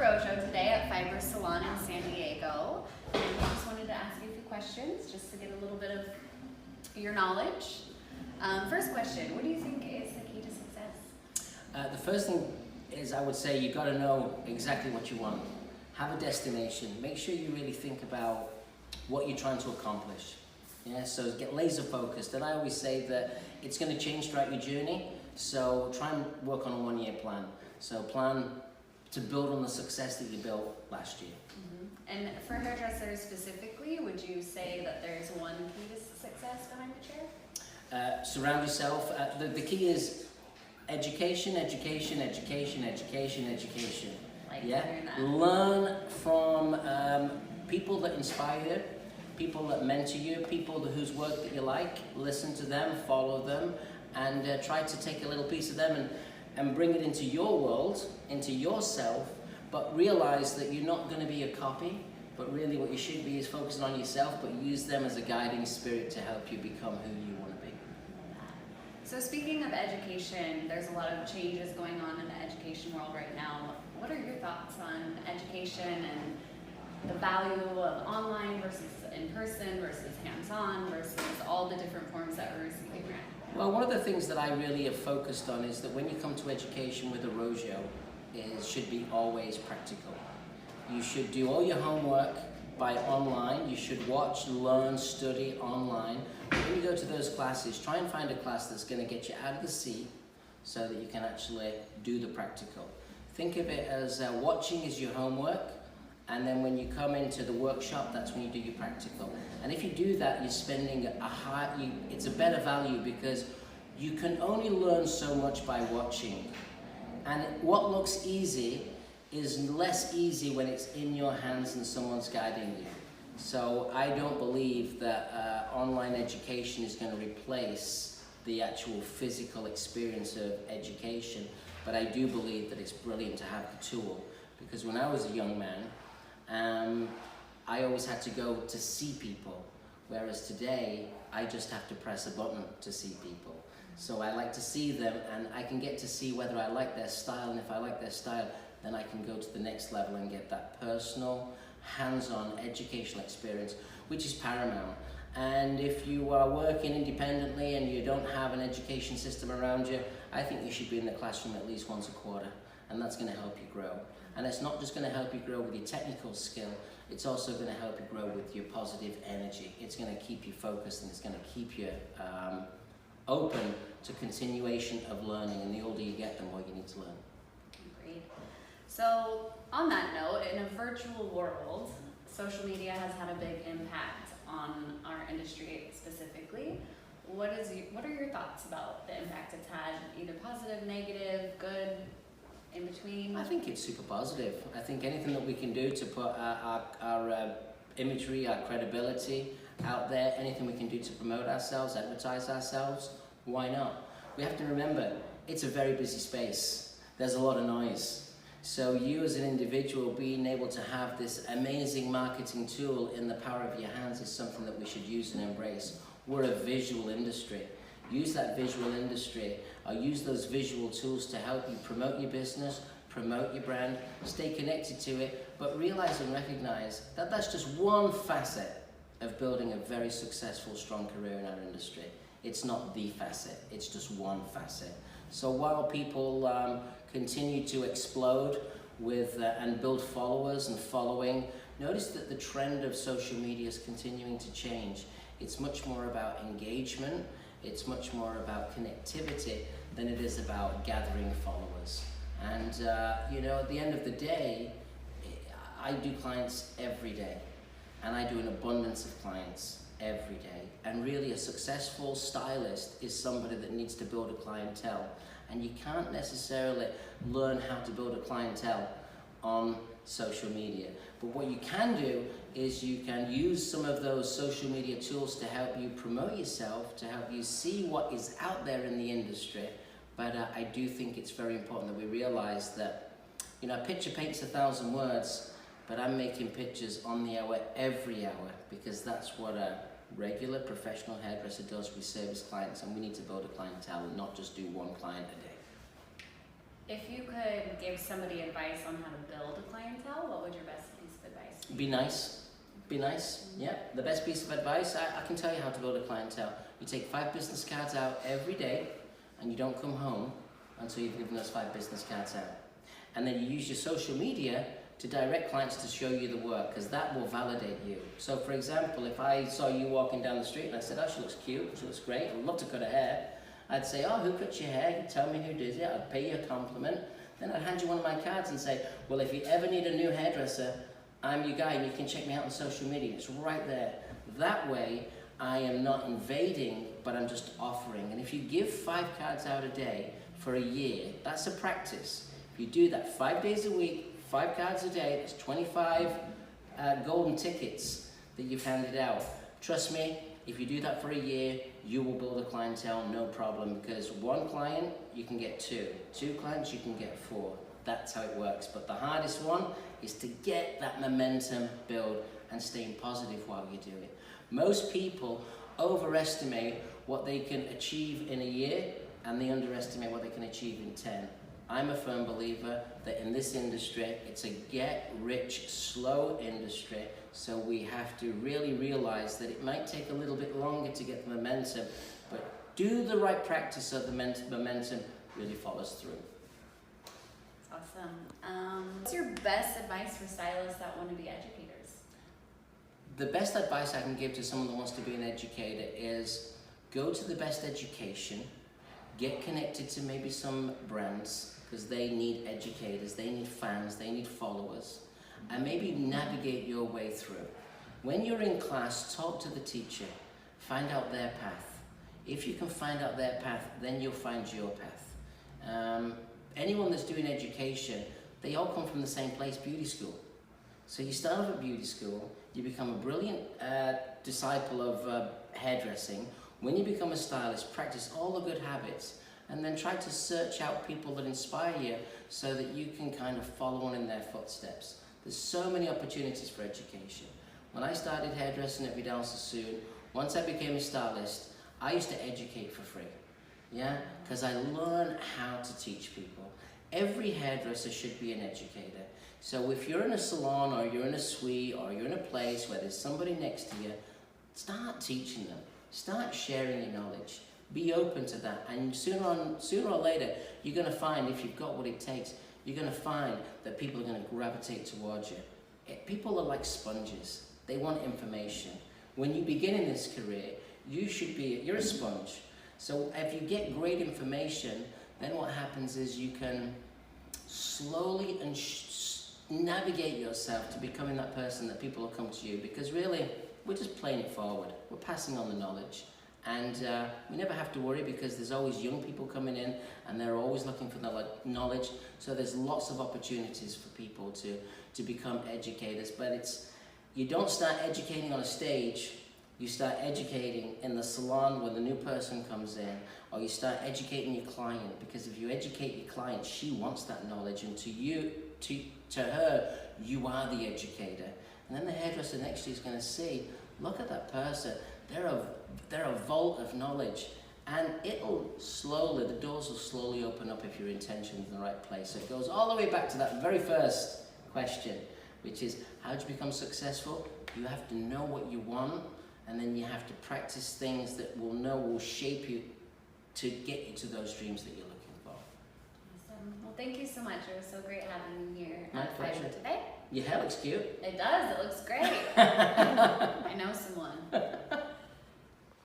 Arrojo today at Fibre Salon in San Diego. And I just wanted to ask you a few questions just to get a little bit of your knowledge. First question, what do you think is the key to success? The first thing is, I would say, you've got to know exactly what you want. Have a destination. Make sure you really think about what you're trying to accomplish. Yeah, so get laser focused. And I always say that it's going to change throughout your journey. So try and work on a 1-year plan. So plan to build on the success that you built last year. And for hairdressers specifically, would you say that there's one key to success behind the chair? Surround yourself. The key is education, education, education, education, education. Like yeah? that. Learn from people that inspire you, people that mentor you, people whose work that you like. Listen to them, follow them, and try to take a little piece of them and bring it into your world, into yourself, but realize that you're not going to be a copy, but really what you should be is focusing on yourself, but use them as a guiding spirit to help you become who you want to be. So speaking of education, there's a lot of changes going on in the education world right now. What are your thoughts on education and the value of online versus in-person versus hands-on versus all the different forms that we're receiving right now? Well, one of the things that I really have focused on is that when you come to education with Arrojo, it should be always practical. You should do all your homework by online. You should watch, learn, study online. When you go to those classes, try and find a class that's going to get you out of the seat so that you can actually do the practical. Think of it as watching is your homework, and then when you come into the workshop, that's when you do your practical. And if you do that, you're spending it's a better value because you can only learn so much by watching. And what looks easy is less easy when it's in your hands and someone's guiding you. So I don't believe that online education is going to replace the actual physical experience of education, but I do believe that it's brilliant to have the tool, because when I was a young man, I always had to go to see people, whereas today I just have to press a button to see people. So I like to see them, and I can get to see whether I like their style, and if I like their style, then I can go to the next level and get that personal, hands-on educational experience, which is paramount. And if you are working independently and you don't have an education system around you, I think you should be in the classroom at least once a quarter, and that's going to help you grow. And it's not just going to help you grow with your technical skill, it's also going to help you grow with your positive energy. It's going to keep you focused, and it's going to keep you open to continuation of learning, and the older you get, the more you need to learn. Great. So on that note, in a virtual world, social media has had a big impact on our industry specifically. What are your thoughts about the impact it's had, either positive, negative, good, in between? I think it's super positive. I think anything that we can do to put our imagery, our credibility out there, anything we can do to promote ourselves, advertise ourselves, why not? We have to remember, it's a very busy space. There's a lot of noise. So you as an individual being able to have this amazing marketing tool in the power of your hands is something that we should use and embrace. We're a visual industry. Use that visual industry, or use those visual tools to help you promote your business, promote your brand, stay connected to it, but realize and recognize that that's just one facet of building a very successful, strong career in our industry. It's not the facet, it's just one facet. So while people continue to explode with and build followers and following, notice that the trend of social media is continuing to change. It's much more about engagement, it's much more about connectivity than it is about gathering followers. And you know, at the end of the day, I do clients every day, and I do an abundance of clients every day. And really, a successful stylist is somebody that needs to build a clientele. And you can't necessarily learn how to build a clientele on social media. But what you can do is you can use some of those social media tools to help you promote yourself, to help you see what is out there in the industry. But I do think it's very important that we realize that, you know, a picture paints 1,000 words, but I'm making pictures on the hour, every hour, because that's what a regular professional hairdresser does. We service clients, and we need to build a clientele and not just do one client a day. If you could give somebody advice on how to build a clientele, what would your best piece of advice be? Be nice. Be nice. Yeah. The best piece of advice, I can tell you how to build a clientele. You take 5 business cards out every day, and you don't come home until you've given those 5 business cards out. And then you use your social media to direct clients to show you the work, because that will validate you. So for example, if I saw you walking down the street and I said, oh, she looks cute, she looks great, I'd love to cut her hair, I'd say, oh, who cuts your hair? You tell me who does it, I'd pay you a compliment. Then I'd hand you one of my cards and say, well, if you ever need a new hairdresser, I'm your guy and you can check me out on social media. It's right there. That way, I am not invading, but I'm just offering. And if you give 5 cards out a day for a year, that's a practice. If you do that 5 days a week, 5 cards a day, that's 25 golden tickets that you've handed out. Trust me, if you do that for a year, you will build a clientele, no problem, because 1 client, you can get 2. 2 clients, you can get 4. That's how it works. But the hardest one is to get that momentum build and staying positive while you do it. Most people overestimate what they can achieve in a year, and they underestimate what they can achieve in 10. I'm a firm believer that in this industry, it's a get-rich-slow industry, so we have to really realize that it might take a little bit longer to get the momentum, but do the right practice so the momentum really follows through. That's awesome. What's your best advice for stylists that want to be educators? The best advice I can give to someone that wants to be an educator is go to the best education, get connected to maybe some brands, because they need educators, they need fans, they need followers, and maybe navigate your way through. When you're in class, talk to the teacher, find out their path. If you can find out their path, then you'll find your path. Anyone that's doing education, they all come from the same place, beauty school. So you start off at beauty school, you become a brilliant disciple of hairdressing. When you become a stylist, practice all the good habits, and then try to search out people that inspire you so that you can kind of follow on in their footsteps. There's so many opportunities for education. When I started hairdressing at Vidal Sassoon, once I became a stylist, I used to educate for free. Yeah, because I learned how to teach people. Every hairdresser should be an educator. So if you're in a salon, or you're in a suite, or you're in a place where there's somebody next to you, start teaching them. Start sharing your knowledge. Be open to that, and sooner or later, you're going to find, if you've got what it takes, you're going to find that people are going to gravitate towards you. People are like sponges. They want information. When you begin in this career, you're a sponge. So if you get great information, then what happens is you can slowly and navigate yourself to becoming that person that people will come to you, because really, we're just playing it forward. We're passing on the knowledge. And we never have to worry, because there's always young people coming in and they're always looking for the knowledge. So there's lots of opportunities for people to become educators. But you don't start educating on a stage, you start educating in the salon when the new person comes in, or you start educating your client, because if you educate your client, she wants that knowledge, and to her, you are the educator. And then the hairdresser next to you is going to see, look at that person, they're a vault of knowledge, and the doors will slowly open up if your intention's in the right place. So it goes all the way back to that very first question, which is, how do you become successful? You have to know what you want, and then you have to practice things that will shape you to get you to those dreams that you're looking for. Awesome. Well, thank you so much. It was so great having you here My at pleasure. Fibre today. Your hair looks cute. It does. It looks great. I know someone.